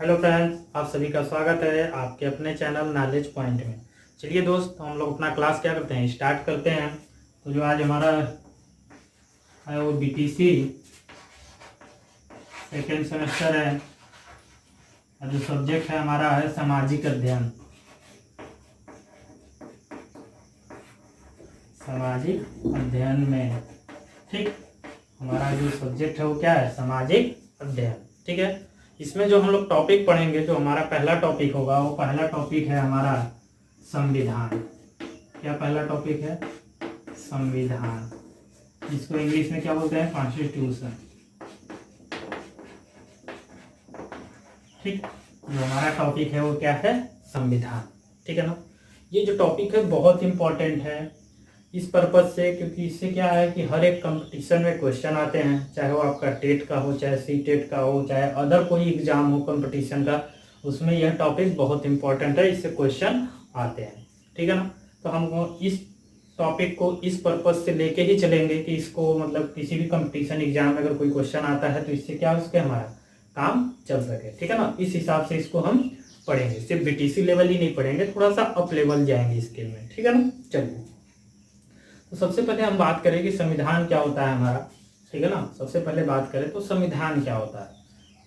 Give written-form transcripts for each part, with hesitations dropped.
Hello friends, आप सभी का स्वागत है आपके अपने चैनल नॉलेज पॉइंट में। चलिए दोस्त, हम लोग अपना क्लास क्या करते हैं, स्टार्ट करते हैं। तो जो आज हमारा है वो बीटीसी सेकेंड सेमेस्टर है और जो सब्जेक्ट है हमारा है सामाजिक अध्ययन। सामाजिक अध्ययन में ठीक हमारा जो सब्जेक्ट है वो क्या है, सामाजिक अध्ययन। ठीक है, इसमें जो हम लोग टॉपिक पढ़ेंगे, जो हमारा पहला टॉपिक होगा वो पहला टॉपिक है हमारा संविधान। क्या पहला टॉपिक है? संविधान, जिसको इंग्लिश में क्या बोलते हैं, कॉन्स्टिट्यूशन। ठीक, जो हमारा टॉपिक है वो क्या है, संविधान। ठीक है ना। ये जो टॉपिक है बहुत इंपॉर्टेंट है इस पर्पज से, क्योंकि इससे क्या है कि हर एक कंपटीशन में क्वेश्चन आते हैं, चाहे वो आपका टेट का हो, चाहे सी टेट का हो, चाहे अदर कोई एग्जाम हो कंपटीशन का, उसमें यह टॉपिक बहुत इंपॉर्टेंट है, इससे क्वेश्चन आते हैं। ठीक है ना। तो हम इस टॉपिक को इस पर्पज से लेके ही चलेंगे कि इसको मतलब किसी भी कंपटीशन एग्जाम में अगर कोई क्वेश्चन आता है तो इससे क्या उसके हमारा काम चल सके। ठीक है ना, इस हिसाब से इसको हम पढ़ेंगे। सिर्फ बीटीसी लेवल ही नहीं पढ़ेंगे, थोड़ा सा अप लेवल जाएंगे स्किल में। ठीक है ना। चलिए, तो सबसे पहले हम बात करें कि संविधान क्या होता है हमारा। ठीक है ना। सबसे पहले बात करें तो संविधान क्या होता है।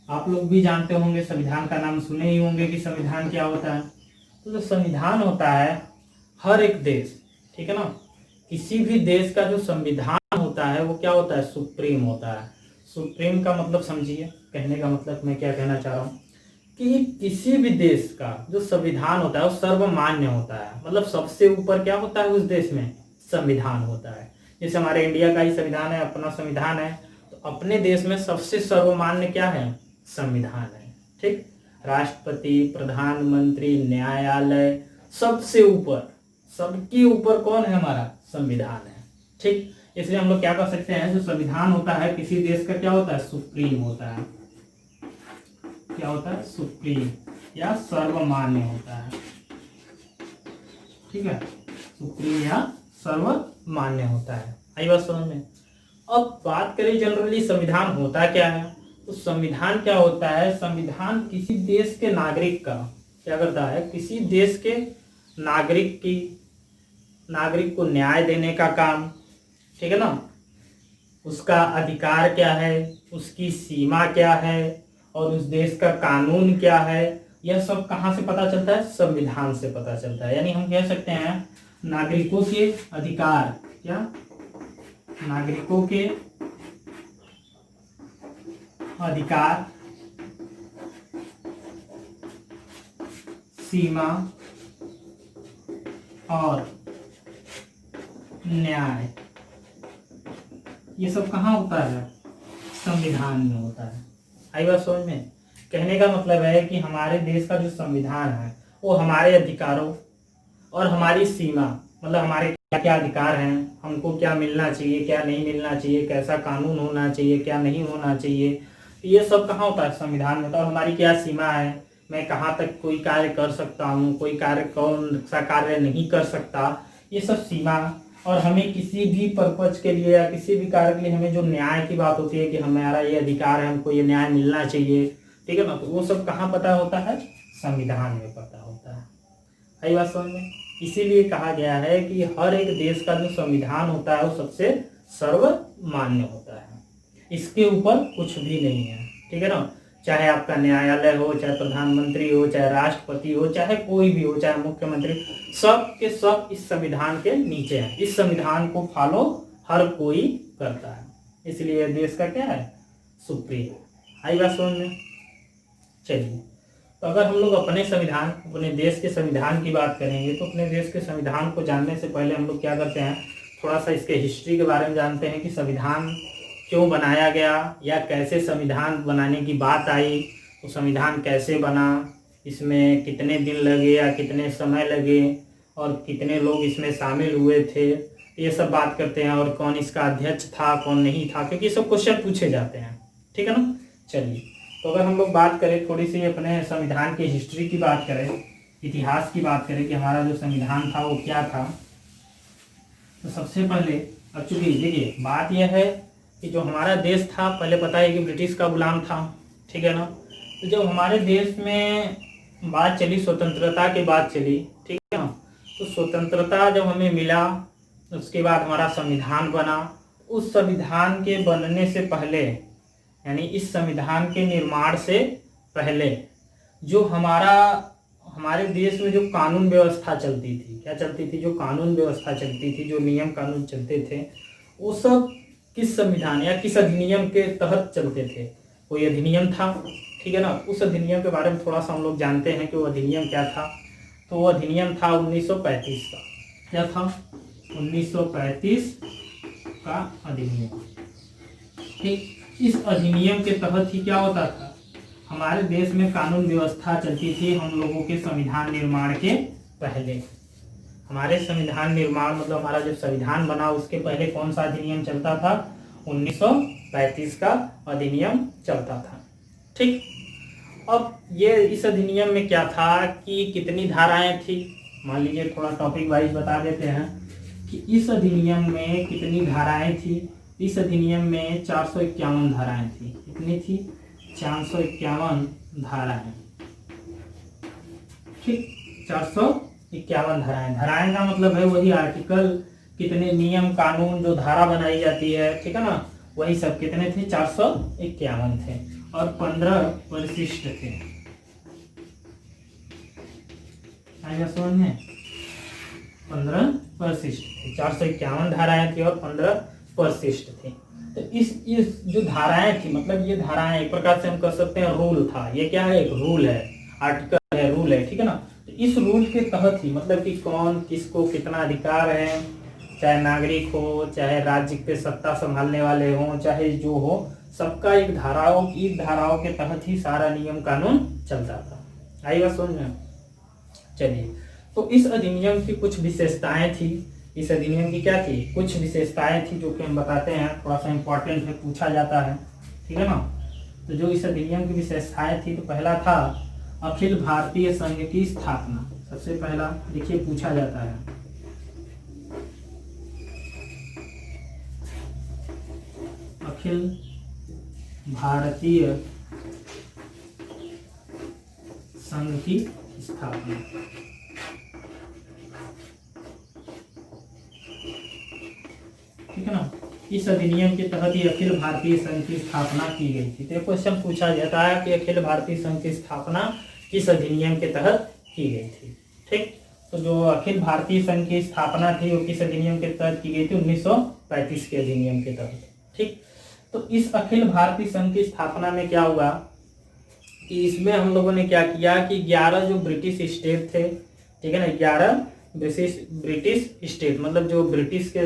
आप लोग भी जानते होंगे, संविधान का नाम सुने ही होंगे कि संविधान क्या होता है। तो जो संविधान होता है हर एक देश, ठीक है ना, किसी भी देश का जो संविधान होता है वो क्या होता है, सुप्रीम होता है। सुप्रीम का मतलब समझिए, कहने का मतलब मैं क्या कहना चाह रहा हूँ कि किसी भी देश का जो संविधान होता है वो सर्वमान्य होता है। मतलब सबसे ऊपर क्या होता है उस देश में, संविधान होता है। जैसे हमारे इंडिया का ही संविधान है, अपना संविधान है, तो अपने देश में सबसे सर्वमान्य क्या है, संविधान है। ठीक, राष्ट्रपति, प्रधानमंत्री, न्यायालय, सबसे ऊपर, सबके ऊपर कौन है, हमारा संविधान है। ठीक, इसलिए हम लोग क्या कर सकते हैं, जो संविधान होता है किसी देश का क्या होता है, सुप्रीम होता है। क्या होता है, सुप्रीम या सर्वमान्य होता है। ठीक है, सुप्रीम या सर्वमान्य होता है। आई बात समझ में। अब बात करें जनरली संविधान होता क्या है, तो संविधान क्या होता है, संविधान किसी देश के नागरिक का क्या करता है, किसी देश के नागरिक को न्याय देने का काम। ठीक है ना, उसका अधिकार क्या है, उसकी सीमा क्या है और उस देश का कानून क्या है, यह सब कहाँ से पता चलता है, संविधान से पता चलता है। यानी हम कह सकते हैं नागरिकों के अधिकार, क्या, नागरिकों के अधिकार, सीमा और न्याय, ये सब कहाँ होता है, संविधान में होता है। आई बात समझ में। कहने का मतलब है कि हमारे देश का जो संविधान है वो हमारे अधिकारों और हमारी सीमा, मतलब हमारे क्या क्या अधिकार हैं, हमको क्या मिलना चाहिए, क्या नहीं मिलना चाहिए, कैसा कानून होना चाहिए, क्या नहीं होना चाहिए, ये सब कहाँ होता है, संविधान में होता है। और हमारी क्या सीमा है, मैं कहाँ तक कोई कार्य कर सकता हूँ, कोई कार्य कौन सा कार्य नहीं कर सकता, ये सब सीमा। और हमें किसी भी पर्पज के लिए या किसी भी कार्य के लिए हमें जो न्याय की बात होती है कि हमारा ये अधिकार है, हमको ये न्याय मिलना चाहिए, ठीक है ना, तो वो सब कहाँ पता होता है, संविधान में पता होता है। आई बात समझ में। इसीलिए कहा गया है कि हर एक देश का जो संविधान होता है वो सबसे सर्वमान्य होता है, इसके ऊपर कुछ भी नहीं है। ठीक है ना, चाहे आपका न्यायालय हो, चाहे प्रधानमंत्री हो, चाहे राष्ट्रपति हो, चाहे कोई भी हो, चाहे मुख्यमंत्री, सब के सब इस संविधान के नीचे हैं। इस संविधान को फॉलो हर कोई करता है, इसलिए देश का क्या है, सुप्रीम। आई बात समझ में। चलिए, तो अगर हम लोग अपने संविधान, अपने देश के संविधान की बात करेंगे, तो अपने देश के संविधान को जानने से पहले हम लोग क्या करते हैं, थोड़ा सा इसके हिस्ट्री के बारे में जानते हैं कि संविधान क्यों बनाया गया या कैसे संविधान बनाने की बात आई, तो संविधान कैसे बना, इसमें कितने दिन लगे या कितने समय लगे और कितने लोग इसमें शामिल हुए थे, ये सब बात करते हैं। और कौन इसका अध्यक्ष था, कौन नहीं था, क्योंकि ये सब क्वेश्चन पूछे जाते हैं। ठीक है ना। चलिए, तो अगर हम लोग बात करें थोड़ी सी अपने संविधान की हिस्ट्री की बात करें, इतिहास की बात करें कि हमारा जो संविधान था वो क्या था, तो सबसे पहले एक्चुअली देखिए बात यह है कि जो हमारा देश था, पहले पता है कि ब्रिटिश का गुलाम था। ठीक है ना, तो जब हमारे देश में बात चली, स्वतंत्रता की बात चली, ठीक है ना, तो स्वतंत्रता जब हमें मिला, उसके बाद हमारा संविधान बना। उस संविधान के बनने से पहले, यानी इस संविधान के निर्माण से पहले, जो हमारे देश में जो कानून व्यवस्था चलती थी, क्या चलती थी, जो कानून व्यवस्था चलती थी, जो नियम कानून चलते थे, वो सब किस संविधान या किस अधिनियम के तहत चलते थे। कोई अधिनियम था, ठीक है ना। उस अधिनियम के बारे में थोड़ा सा हम लोग जानते हैं कि वो अधिनियम क्या था। तो वो अधिनियम था 1935 का। क्या था? 1935 का अधिनियम। ठीक, इस अधिनियम के तहत ही क्या होता था, हमारे देश में कानून व्यवस्था चलती थी हम लोगों के संविधान निर्माण के पहले। हमारे संविधान निर्माण मतलब हमारा जब संविधान बना उसके पहले कौन सा अधिनियम चलता था? 1935 का अधिनियम चलता था। ठीक, अब ये इस अधिनियम में क्या था कि कितनी धाराएं थी, मान लीजिए थोड़ा टॉपिक वाइज बता देते हैं कि इस अधिनियम में कितनी धाराएं थी। इस अधिनियम में 451 धाराएं थी। कितनी थी? 451 धाराएं। ठीक, 451 धाराएं। धाराएं का मतलब है वही आर्टिकल, कितने नियम कानून जो धारा बनाई जाती है, ठीक है ना, वही सब कितने थे? 451 थे और 15 परिशिष्ट थे। आएगा समझ में? 15 परिशिष्ट थे, 451 धाराएं थी और 15 परिशिष्ट थे। तो इस जो धाराएं थी, मतलब ये धाराएं एक प्रकार से हम कह सकते हैं रूल था। ये क्या है? एक रूल है, आर्टिकल है, रूल है, ठीक है ना। तो इस रूल के तहत ही मतलब कि कौन किसको कितना अधिकार है, चाहे नागरिक हो, चाहे राज्य पे सत्ता संभालने वाले हो, चाहे जो हो, सबका एक धाराओं के तहत ही सारा नियम कानून चलता था। आई बात समझ में? चलिए, तो इस अधिनियम की कुछ विशेषताएं थी। इस अधिनियम की क्या थी? कुछ विशेषताएं थी जो कि हम बताते हैं, थोड़ा सा इंपॉर्टेंट है, पूछा जाता है, ठीक है ना। तो जो इस अधिनियम की विशेषताएं थी, तो पहला था अखिल भारतीय संघ की स्थापना। सबसे पहला देखिए पूछा जाता है, अखिल भारतीय संघ की स्थापना। ठीक है ना, इस अधिनियम के तहत ही अखिल भारतीय संघ की स्थापना की गई थी। तो क्वेश्चन पूछा जाता है कि अखिल भारतीय संघ की स्थापना किस अधिनियम के तहत की गई थी। ठीक, तो जो अखिल भारतीय संघ की स्थापना थी वो किस अधिनियम के तहत की गई थी? 1935 के अधिनियम के तहत। ठीक, तो इस अखिल भारतीय संघ की स्थापना में क्या हुआ कि इसमें हम लोगों ने क्या किया कि 11 जो ब्रिटिश स्टेट थे, ठीक है ना, 11 ब्रिटिश स्टेट, मतलब जो ब्रिटिश के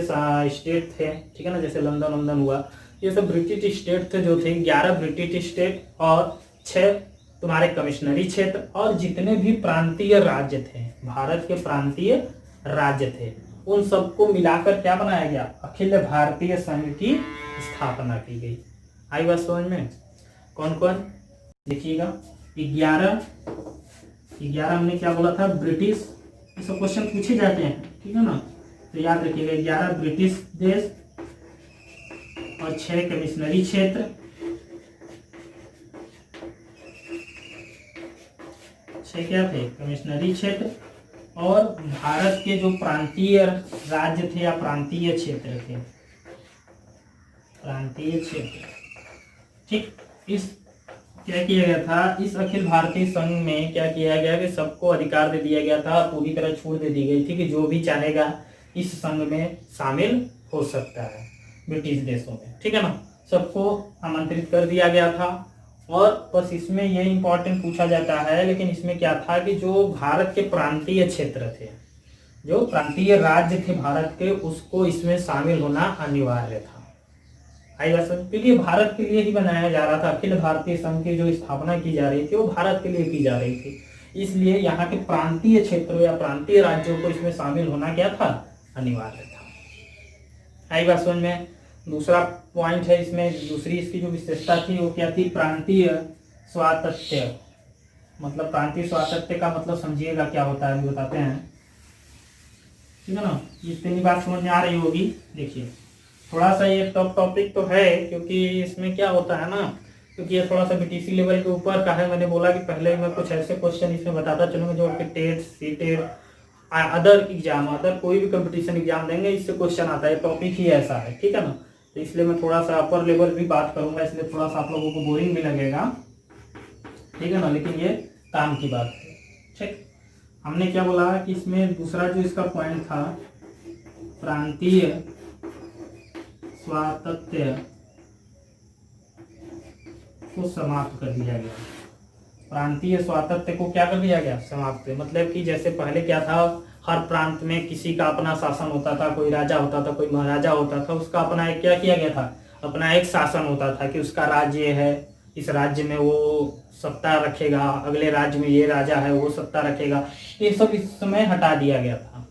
स्टेट थे, ठीक है ना, जैसे लंदन हुआ, ये सब ब्रिटिश स्टेट थे जो थे। 11 ब्रिटिश स्टेट और 6 तुम्हारे कमिश्नरी क्षेत्र और जितने भी प्रांतीय राज्य थे, भारत के प्रांतीय राज्य थे, उन सबको मिलाकर क्या बनाया गया? अखिल भारतीय संघ की स्थापना की गई। आई बात समझ में? कौन कौन देखिएगा, 11 हमने क्या बोला था? ब्रिटिश। ये सब क्वेश्चन पूछे जाते हैं, ठीक है ना, तो याद रखिएगा 11 ब्रिटिश देश और 6 कमिश्नरी क्षेत्र, 6 क्या थे? कमिश्नरी क्षेत्र और भारत के जो प्रांतीय राज्य थे या प्रांतीय क्षेत्र थे, प्रांतीय क्षेत्र। ठीक, इस क्या किया गया था? इस अखिल भारतीय संघ में क्या किया गया कि सबको अधिकार दे दिया गया था, पूरी तरह छूट दे दी गई थी कि जो भी चाहेगा इस संघ में शामिल हो सकता है ब्रिटिश देशों में, ठीक है ना। सबको आमंत्रित कर दिया गया था। और बस इसमें ये इंपॉर्टेंट पूछा जाता है, लेकिन इसमें क्या था कि जो भारत के प्रांतीय क्षेत्र थे, जो प्रांतीय राज्य थे भारत के, उसको इसमें शामिल होना अनिवार्य था। आई बात समझ? क्योंकि भारत के लिए ही बनाया जा रहा था। अखिल भारतीय संघ की जो स्थापना की जा रही थी वो भारत के लिए की जा रही थी, इसलिए यहाँ के प्रांतीय क्षेत्रों या प्रांतीय राज्यों को इसमें शामिल होना क्या था? अनिवार्य था। आई बात समझ में? दूसरा पॉइंट है इसमें, दूसरी इसकी जो विशेषता थी वो क्या थी? प्रांतीय स्वातंत्र्य। मतलब प्रांतीय स्वातंत्र्य का मतलब समझिएगा क्या होता है, बताते हैं, ठीक है ना। इतनी बात समझ में आ रही होगी। देखिए थोड़ा सा ये टॉप टॉपिक तो है, क्योंकि इसमें क्या होता है ना क्योंकि ये थोड़ा सा बीटीसी लेवल के ऊपर का है। मैंने बोला कि पहले मैं कुछ ऐसे क्वेश्चन इसमें बताता चलूंगा जो आपके TET, CTET, other exam, other कोई भी कंपटीशन एग्जाम देंगे इससे क्वेश्चन आता है, टॉपिक ही ऐसा है, ठीक है ना। तो इसलिए मैं थोड़ा सा अपर लेवल भी बात करूंगा, इसलिए थोड़ा सा आप लोगों को बोरिंग भी लगेगा, ठीक है ना, लेकिन ये काम की बात है। ठीक, हमने क्या बोला कि इसमें दूसरा जो इसका पॉइंट था, प्रांतीय स्वातंत्र्य को समाप्त कर दिया गया। प्रांतीय स्वातंत्र्य को क्या कर दिया गया, समाप्त। मतलब कि जैसे पहले क्या था, हर प्रांत में किसी का अपना शासन होता था, कोई राजा होता था, कोई महाराजा होता था, उसका अपना एक क्या किया गया था, अपना एक शासन होता था कि उसका राज्य है, इस राज्य में वो सत्ता रखेगा, अगले राज्य में ये राजा है वो सत्ता रखेगा। ये सब इस समय हटा दिया गया था,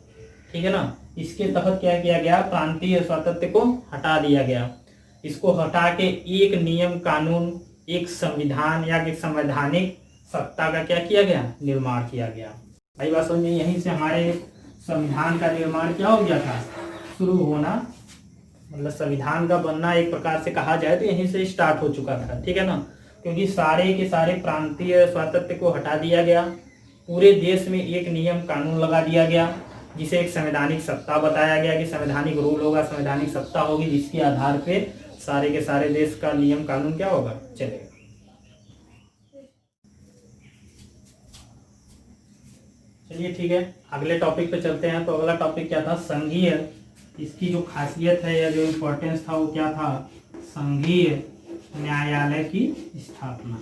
ठीक है ना। इसके तहत क्या किया गया, प्रांतीय स्वातंत्र्य को हटा दिया गया। इसको हटा के एक नियम कानून, एक संविधान या एक संवैधानिक सत्ता का क्या किया गया, निर्माण किया गया। भाई बात समझ में, यहीं से हमारे संविधान का निर्माण क्या हो गया था, शुरू होना, मतलब संविधान का बनना एक प्रकार से कहा जाए तो यहीं से स्टार्ट हो चुका था, ठीक है ना। क्योंकि सारे के सारे प्रांतीय स्वातंत्र्य को हटा दिया गया, पूरे देश में एक नियम कानून लगा दिया गया, जिसे एक संवैधानिक सत्ता बताया गया कि संवैधानिक रूल होगा, संवैधानिक सत्ता होगी, जिसके आधार पे सारे के सारे देश का नियम कानून क्या होगा, चलेगा। चलिए ठीक है, अगले टॉपिक पे चलते हैं। तो अगला टॉपिक क्या था, संघीय, इसकी जो खासियत है या जो इम्पोर्टेंस था वो क्या था, संघीय न्यायालय की स्थापना।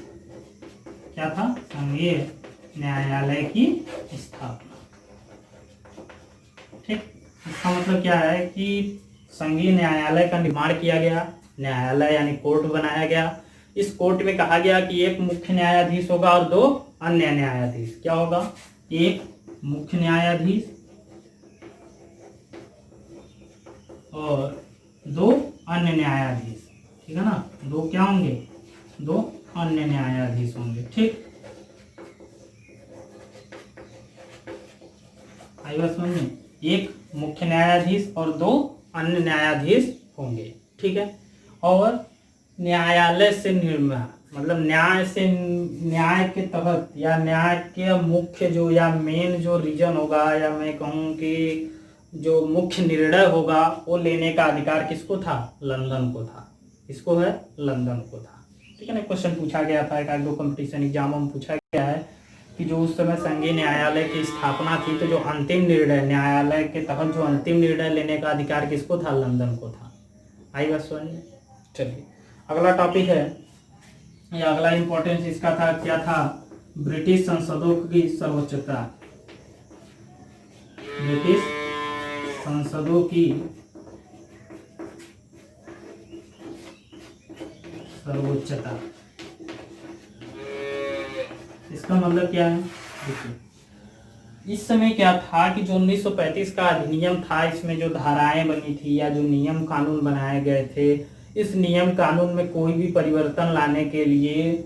क्या था, संघीय न्यायालय की स्थापना। ठीक, इसका मतलब क्या है कि संघीय न्यायालय का निर्माण किया गया, न्यायालय यानी कोर्ट बनाया गया। इस कोर्ट में कहा गया कि एक मुख्य न्यायाधीश होगा और दो अन्य न्यायाधीश। क्या होगा, एक मुख्य न्यायाधीश और दो अन्य न्यायाधीश, ठीक है ना। दो क्या होंगे, दो अन्य न्यायाधीश होंगे। ठीक, आई बात समझ में, एक मुख्य न्यायाधीश और दो अन्य न्यायाधीश होंगे, ठीक है। और न्यायालय से निर्णय, मतलब न्याय से, न्याय के तहत या न्याय के मुख्य जो या मेन जो रीजन होगा, या मैं कहूँ कि जो मुख्य निर्णय होगा, वो लेने का अधिकार किसको था, लंदन को था। किसको है, लंदन को था, ठीक है ना। क्वेश्चन पूछा गया था, एक आध दो कंपटीशन एग्जामों में पूछा गया है कि जो उस समय संघीय न्यायालय की स्थापना थी, तो जो अंतिम निर्णय, न्यायालय के तहत जो अंतिम निर्णय लेने का अधिकार किसको था, लंदन को था। आई बात समझ में। चलिए अगला टॉपिक है, या अगला इंपॉर्टेंस इसका था, क्या था, ब्रिटिश संसदों की सर्वोच्चता। ब्रिटिश संसदों की सर्वोच्चता। इसका मतलब क्या है, देखिए इस समय क्या था कि जो 1935 का अधिनियम था, इसमें जो धाराएं बनी थी या जो नियम कानून बनाए गए थे, इस नियम कानून में कोई भी परिवर्तन लाने के लिए,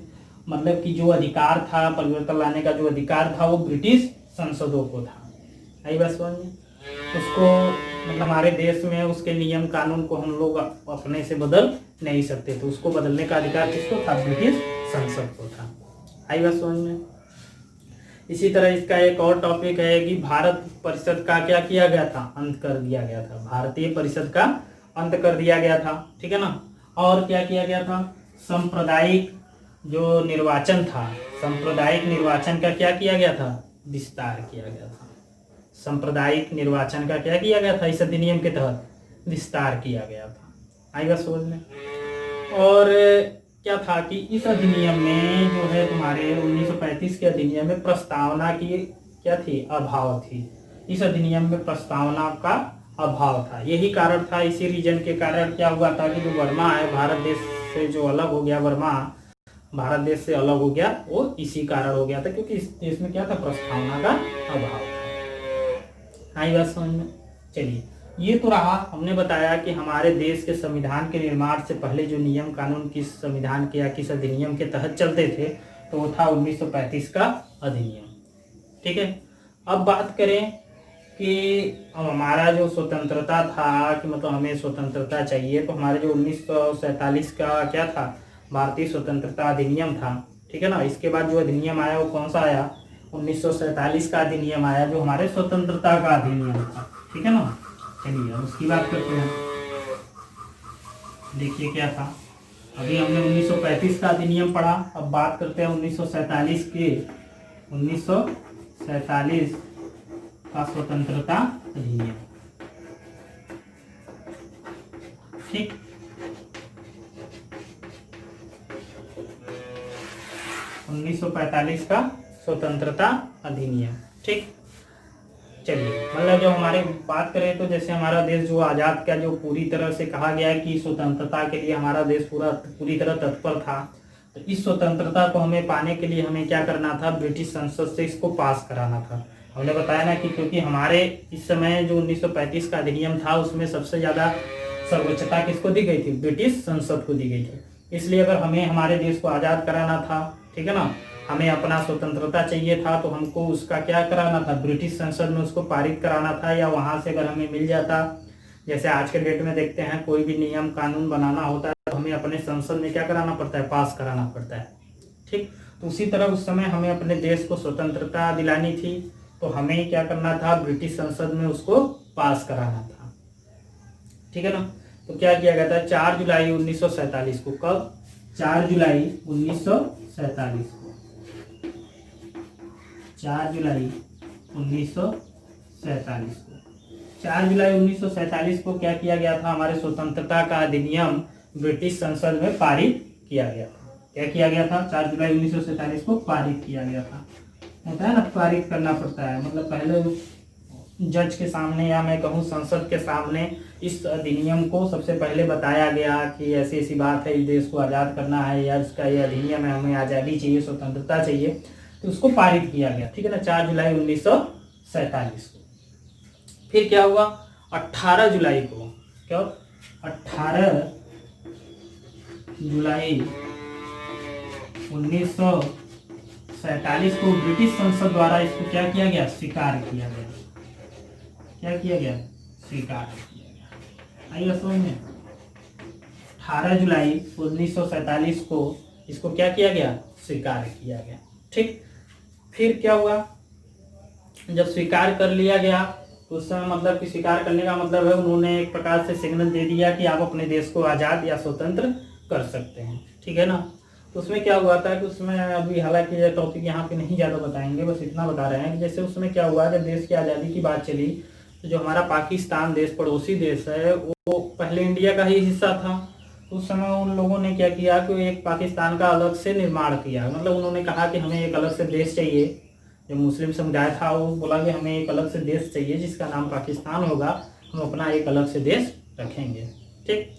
मतलब कि जो अधिकार था, परिवर्तन लाने का जो अधिकार था, वो ब्रिटिश संसदों को था। आई बात समझ में। उसको मतलब हमारे देश में उसके नियम कानून को हम लोग अपने से बदल नहीं सकते थे, उसको बदलने का अधिकार किसको था, ब्रिटिश संसद को था। आई बात समझ में। इसी तरह इसका एक और टॉपिक है कि भारत परिषद का क्या किया गया था, अंत कर दिया गया था। भारतीय परिषद का अंत कर दिया गया था, ठीक है ना। और क्या किया गया था, सांप्रदायिक जो निर्वाचन था, सांप्रदायिक निर्वाचन का क्या किया गया था, विस्तार किया गया था। सांप्रदायिक निर्वाचन का क्या किया गया था, इस अधिनियम के तहत विस्तार किया गया था। आई बात समझ में। और क्या था कि इस अधिनियम में जो है तुम्हारे 1935 के अधिनियम में प्रस्तावना की क्या थी, अभाव थी। इस अधिनियम में प्रस्तावना का अभाव था। यही कारण था, इसी रीजन के कारण क्या हुआ था कि जो वर्मा है, भारत देश से जो अलग हो गया, वर्मा भारत देश से अलग हो गया, वो इसी कारण हो गया था, क्योंकि इस देश में क्या था, प्रस्तावना का अभाव था। आई बात समझ में। चलिए ये तो रहा, हमने बताया कि हमारे देश के संविधान के निर्माण से पहले जो नियम कानून किस संविधान के या किस अधिनियम के तहत चलते थे, तो वो था 1935 का अधिनियम, ठीक है। अब बात करें कि अब हमारा जो स्वतंत्रता था, कि मतलब हमें स्वतंत्रता चाहिए, तो हमारे जो 1947 का क्या था, भारतीय स्वतंत्रता अधिनियम था, ठीक है ना। इसके बाद जो अधिनियम आया वो कौन सा आया, 1947 का अधिनियम आया, जो हमारे स्वतंत्रता का अधिनियम था, ठीक है ना। चलिए अब उसकी बात करते हैं। देखिए क्या था, अभी हमने 1935 का अधिनियम पढ़ा, अब बात करते हैं 1947 के, 1947 का स्वतंत्रता अधिनियम, ठीक। 1945 का स्वतंत्रता अधिनियम, ठीक। चलिए मतलब जब हमारे बात करें तो जैसे हमारा देश जो आज़ाद का जो पूरी तरह से कहा गया है कि स्वतंत्रता के लिए हमारा देश पूरी तरह तत्पर था, तो इस स्वतंत्रता को हमें पाने के लिए हमें क्या करना था, ब्रिटिश संसद से इसको पास कराना था। हमने बताया ना कि क्योंकि हमारे इस समय जो 1935 का अधिनियम था उसमें सबसे ज़्यादा सर्वोच्चता किसको दी गई थी, ब्रिटिश संसद को दी गई थी। इसलिए अगर हमें हमारे देश को आज़ाद कराना था, ठीक है ना, हमें अपना स्वतंत्रता चाहिए था, तो हमको उसका क्या कराना था, ब्रिटिश संसद में उसको पारित कराना था, या वहां से अगर हमें मिल जाता, जैसे आज के डेट में देखते हैं कोई भी नियम कानून बनाना होता है तो हमें अपने संसद में क्या कराना पड़ता है, पास कराना पड़ता है, ठीक। तो उसी तरह उस समय हमें अपने देश को स्वतंत्रता दिलानी थी, तो हमें क्या करना था, ब्रिटिश संसद में उसको पास कराना था, ठीक है ना। तो क्या किया गया था, 4 जुलाई 1947 को, कब, 4 जुलाई 1947 को, 4 जुलाई 1947 को, 4 जुलाई 1947 को क्या किया गया था, हमारे स्वतंत्रता का अधिनियम ब्रिटिश संसद में पारित किया गया था। क्या किया गया था, 4 जुलाई 1947 को पारित किया गया था। होता है ना, पारित करना पड़ता है, मतलब पहले जज के सामने या मैं कहूँ संसद के सामने इस अधिनियम को सबसे पहले बताया गया कि ऐसी ऐसी बात है, इस देश को आज़ाद करना है, या इसका ये अधिनियम है, हमें आज़ादी चाहिए, स्वतंत्रता चाहिए, तो उसको पारित किया गया, ठीक है ना, 4 जुलाई 1947 को। फिर क्या हुआ, 18 जुलाई को, क्या, 18 जुलाई 1947 को ब्रिटिश संसद द्वारा इसको क्या किया गया, स्वीकार किया गया। क्या किया गया, स्वीकार किया गया। आइए समझ में, 18 जुलाई 1947 को इसको क्या किया गया, स्वीकार किया गया, ठीक। फिर क्या हुआ, जब स्वीकार कर लिया गया तो उस समय मतलब कि स्वीकार करने का मतलब है उन्होंने एक प्रकार से सिग्नल दे दिया कि आप अपने देश को आज़ाद या स्वतंत्र कर सकते हैं, ठीक है ना। तो उसमें क्या हुआ था कि उसमें अभी हालांकि ये टॉपिक यहाँ पे नहीं ज़्यादा बताएंगे, बस इतना बता रहे हैं कि जैसे उसमें क्या हुआ, जब देश की आज़ादी की बात चली तो जो हमारा पाकिस्तान देश पड़ोसी देश है वो पहले इंडिया का ही हिस्सा था। उस समय उन लोगों ने क्या किया कि एक पाकिस्तान का अलग से निर्माण किया, मतलब उन्होंने कहा कि हमें एक अलग से देश चाहिए। जो मुस्लिम समुदाय था वो बोला कि हमें एक अलग से देश चाहिए जिसका नाम पाकिस्तान होगा, हम अपना एक अलग से देश रखेंगे, ठीक।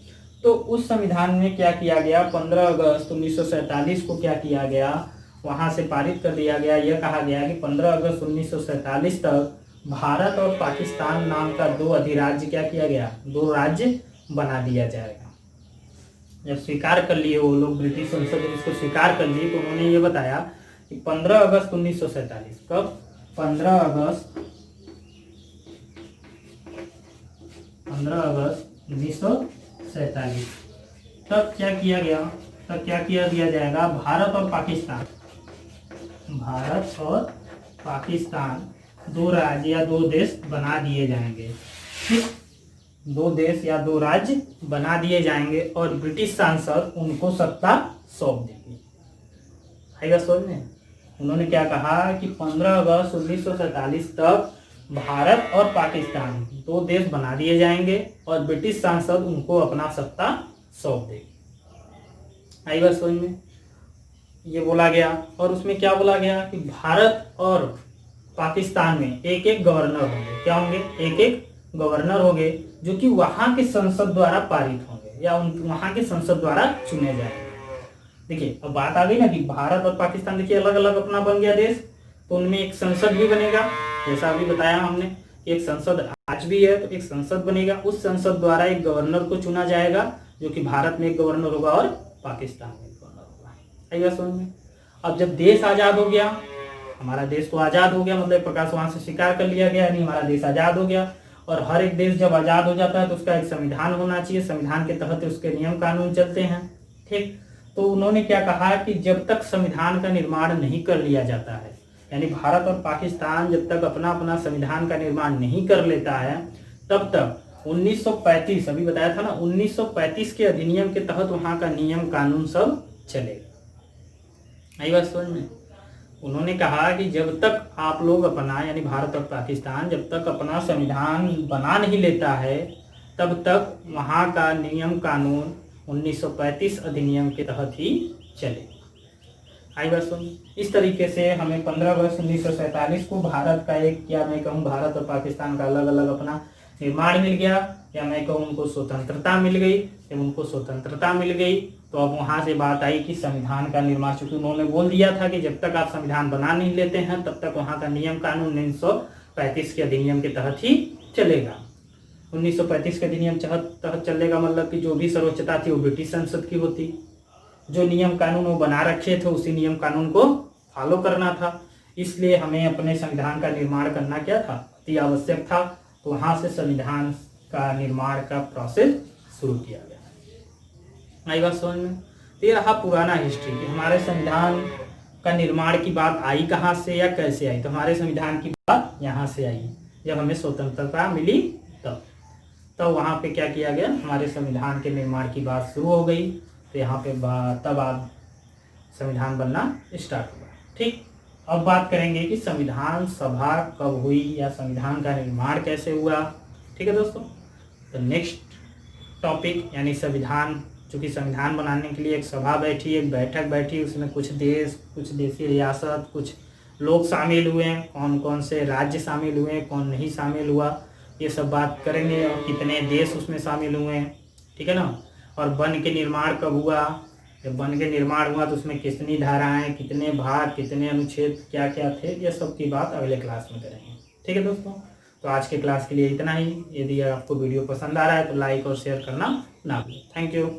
तो उस संविधान में क्या किया गया, 15 अगस्त 1947 को क्या किया गया, वहां से पारित कर दिया गया। यह कहा गया कि 15 अगस्त 1947 तक भारत और पाकिस्तान नाम का 2 अधिराज्य क्या किया गया, 2 राज्य बना दिया जाएगा। जब स्वीकार कर लिए वो लोग, ब्रिटिश संसद ने इसको स्वीकार कर लिए, तो उन्होंने ये बताया कि 15 अगस्त 1947, कब, 15 अगस्त 1947 तब क्या किया गया, तब क्या किया दिया जाएगा, भारत और पाकिस्तान 2 राज्य या 2 देश बना दिए जाएंगे, ठीक। 2 देश या 2 राज्य बना दिए जाएंगे और ब्रिटिश सांसद उनको सत्ता सौंप देगी। आएगा समझ में, उन्होंने क्या कहा कि 15 अगस्त 1947 तक भारत और पाकिस्तान 2 देश बना दिए जाएंगे और ब्रिटिश सांसद उनको अपना सत्ता सौंप देगी। आई बात समझ में, ये बोला गया। और उसमें क्या बोला गया कि भारत और पाकिस्तान में एक एक गवर्नर होंगे, क्या होंगे, एक एक गवर्नर होंगे जो कि वहां के संसद द्वारा पारित होंगे या वहां के संसद द्वारा चुने जाएंगे। देखिए अब बात आ गई ना कि भारत और पाकिस्तान देखिए अलग अलग अपना बन गया देश, तो उनमें एक संसद भी बनेगा, जैसा अभी बताया हमने कि एक संसद आज भी है, तो एक संसद बनेगा, उस संसद द्वारा एक गवर्नर को चुना जाएगा जो कि भारत में एक गवर्नर होगा और पाकिस्तान में एक गवर्नर होगा। आइएगा समझ में। अब जब देश आज़ाद हो गया, हमारा देश तो आज़ाद हो गया, मतलब प्रकाश वहां से स्वीकार कर लिया गया, नहीं हमारा देश आज़ाद हो गया। और हर एक देश जब आज़ाद हो जाता है तो उसका एक संविधान होना चाहिए, संविधान के तहत उसके नियम कानून चलते हैं, ठीक। तो उन्होंने क्या कहा कि जब तक संविधान का निर्माण नहीं कर लिया जाता है, यानी भारत और पाकिस्तान जब तक अपना अपना संविधान का निर्माण नहीं कर लेता है, तब तक 1935, अभी बताया था ना, 1935 के अधिनियम के तहत वहाँ का नियम कानून सब चलेगा। आई बात समझ में? उन्होंने कहा कि जब तक आप लोग अपना, यानी भारत और पाकिस्तान जब तक अपना संविधान बना नहीं लेता है, तब तक वहाँ का नियम कानून 1935 अधिनियम के तहत ही चले। आई बात सुन। इस तरीके से हमें 15 अगस्त 1947 को भारत का एक, या मैं कहूँ भारत और पाकिस्तान का अलग अलग अपना निर्माण मिल गया, या मैं कहूँ उनको स्वतंत्रता मिल गई। जब उनको स्वतंत्रता मिल गई तो अब वहाँ से बात आई कि संविधान का निर्माण, चूंकि उन्होंने बोल दिया था कि जब तक आप संविधान बना नहीं लेते हैं तब तक वहाँ का नियम कानून 1935 के अधिनियम के तहत ही चलेगा। 1935 के अधिनियम तहत चलेगा, मतलब कि जो भी सर्वोच्चता थी वो ब्रिटिश संसद की होती। जो नियम कानून वो बना रखे थे उसी नियम कानून को फॉलो करना था। इसलिए हमें अपने संविधान का निर्माण करना क्या था, अति आवश्यक था। तो वहाँ से संविधान का निर्माण का प्रोसेस शुरू किया गया। आई बात समझ में? तो ये रहा पुराना हिस्ट्री कि हमारे संविधान का निर्माण की बात आई कहाँ से या कैसे आई। तो हमारे संविधान की बात यहाँ से आई, जब हमें स्वतंत्रता मिली तब वहाँ पे क्या किया गया, हमारे संविधान के निर्माण की बात शुरू हो गई। तो यहाँ पे तब आप संविधान बनना स्टार्ट हुआ। ठीक, अब बात करेंगे कि संविधान सभा कब हुई या संविधान का निर्माण कैसे हुआ। ठीक है दोस्तों, तो नेक्स्ट टॉपिक यानी संविधान, चूँकि संविधान बनाने के लिए एक सभा बैठी, एक बैठक बैठी, उसमें कुछ देश, कुछ देशी रियासत, कुछ लोग शामिल हुए हैं, कौन कौन से राज्य शामिल हुए हैं, कौन नहीं शामिल हुआ, ये सब बात करेंगे। और कितने देश उसमें शामिल हुए हैं, ठीक है ना। और वन के निर्माण कब हुआ, जब वन के निर्माण हुआ तो उसमें कितनी धाराएं, कितने भाग, कितने अनुच्छेद, क्या क्या थे, ये सब की बात अगले क्लास में करेंगे। ठीक है दोस्तों, तो आज के क्लास के लिए इतना ही। यदि आपको वीडियो पसंद आ रहा है तो लाइक और शेयर करना ना भूलें। Thank you.